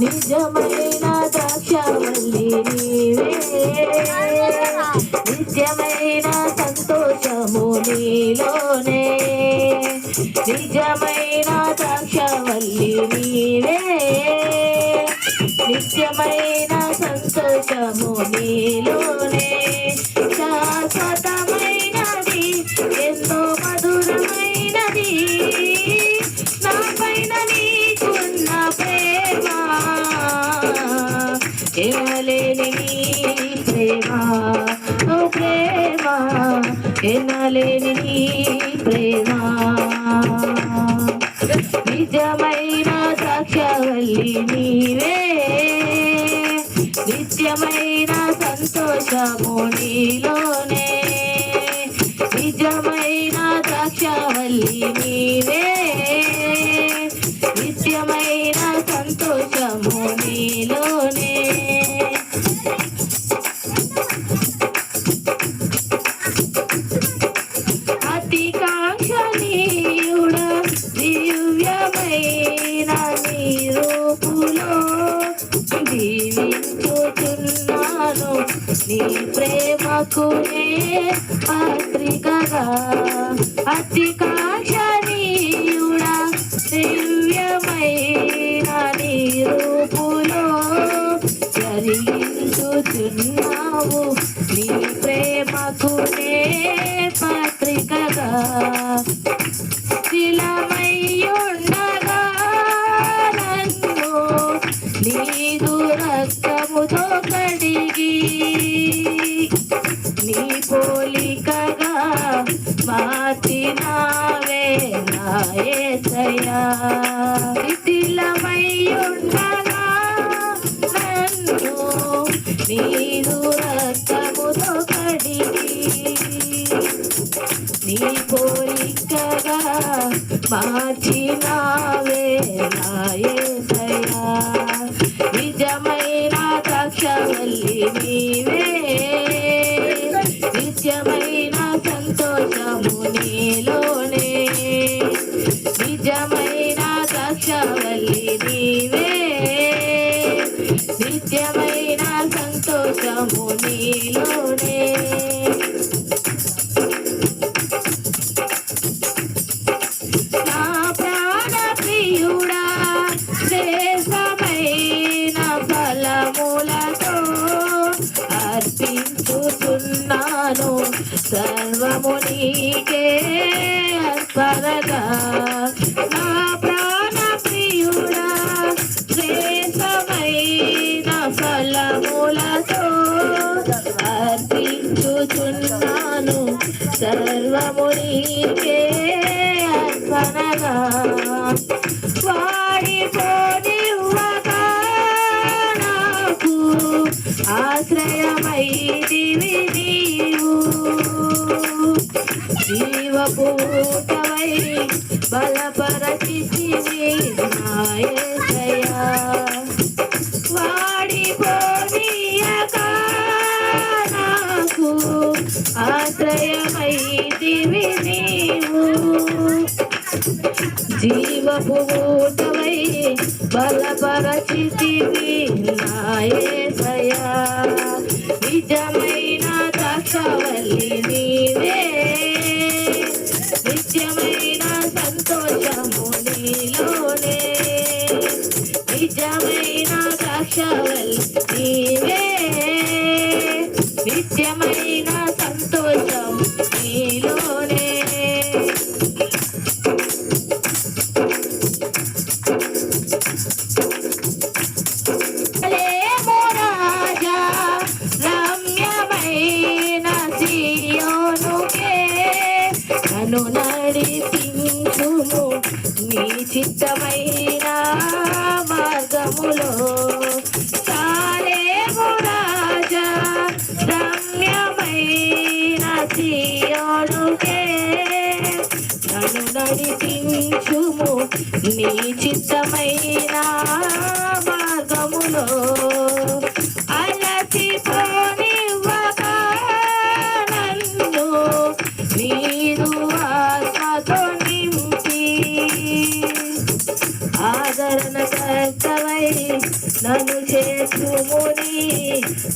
నిజమైన ద్రాక్షవల్లి నీవే, నిత్యమైన సంతోషము నీలోనే. నిజమైన ద్రాక్షవల్లి నీవే, నిత్యమైన సంతోషము నీలోనే. శాశ్వతమైనది ఎంతో మధురమైనది నా పైన నీకున్న ప్రేమ, ఎనలేని నీ ప్రేమ, ఓ ప్రేమ, ఎనలేని నీ ప్రేమ. నిజమైన ద్రాక్షవల్లి నీవే, నిత్యమైన సంతోషము నీలోనే. నిజమైన ద్రాక్షవల్లి నీవే, నిత్యమైన సంతోషము నీలోనే. అతి కాంక్షణీయుడా దివ్యమైన నీ రూపులో జీవించుచున్నాను నీ ప్రేమకు నే పత్రికగా. అతి కాంక్షణీయుడా దివ్యమైన నీ రూపులో జరిగించుచున్నావు నీ ప్రేమకు నే పత్రికగా. శిలమయ్యుండగా నన్ను నీదు రక్తముతో కడిగి నీ పోలికగా మార్చినావే నా యేసయ్యా. శిలమయ్యుండగా నన్ను నీదు రక్తముతో కడిగి నీ పోలికగా మార్చినావే నా యేసయ్యా. నిజమైన ద్రాక్షవల్లి నీవే, నిత్యమైన సంతోషము నీలోనే. నిజమైన ద్రాక్షవల్లి నీవే, నిత్యమైన సంతోషము నీలోనే. నా ప్రాణ ప్రియుడా శ్రేష్టమైన ఫలములతో అర్పించుతున్నాను సర్వము నీకే అర్పణగా. నా ప్రాణ ప్రియుడా శ్రేష్టమైన ఫలములతో అర్పించుతున్నాను సర్వము నీకే అర్పణగా. వాడిపోనివ్వగా నాకు ఆశ్రయమైదివి నీవు, జీవపు ఊటవై బలపరచితివి నా యేసయ్యా. వాడిపోనీయగా నాకు ఆశ్రయమైదివి నీవు, జీవపు ఊటవై బలపరచితివి నా యేసయ్యా. నిజమైన ద్రాక్షవల్లి నీవే, నిత్యమైన సంతోషము నీలోనే. నిజమైన ద్రాక్షవల్లి నీవే, నిత్యమైన సంతోషం నీలోనే. నన్ను నడిపించుము నీ చిత్తమైన మార్గములో. సాలేము రాజా రమ్యమైన సీయోనుకే నన్ను నడిపించుము నీ చిత్తమైన మార్గములో. అలసిపోనివ్వగా నన్ను నీదు ఆత్మతో నింపి ఆదరణకర్తవై నన్ను చేర్చుము నీ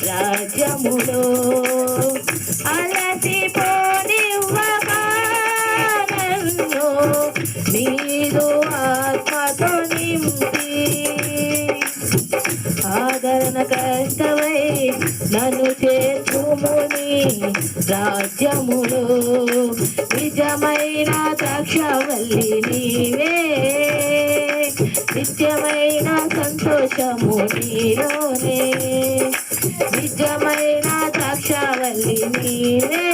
రాజ్యములో అలసిపోనివ్వక నన్ను నీదు ఆత్మతో నింపి ఆదరణకర్తవై నన్ను చేర్చుము నీ రాజ్యములో నిజమైన ద్రాక్షవల్లి నీవే నిత్యమైన సంతోషము నీలోనే నిజమైన ద్రాక్షవల్లి నీవే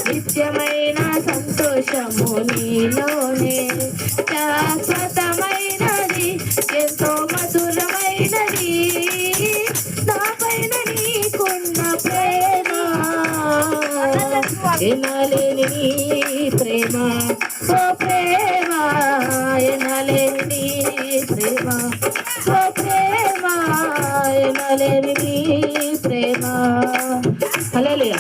నిత్యమైన సంతోషము నీలోనే శాశ్వతమైనది ఎంతో మధురమైనది నాపైన నీకున్న ప్రేమ ఎనలేని నీ ప్రేమ ఓ ప్రేమ ఎనలేని నీ ప్రేమ ఓ ప్రేమ ఎనలేని నీ ప్రేమ హల్లెలూయా.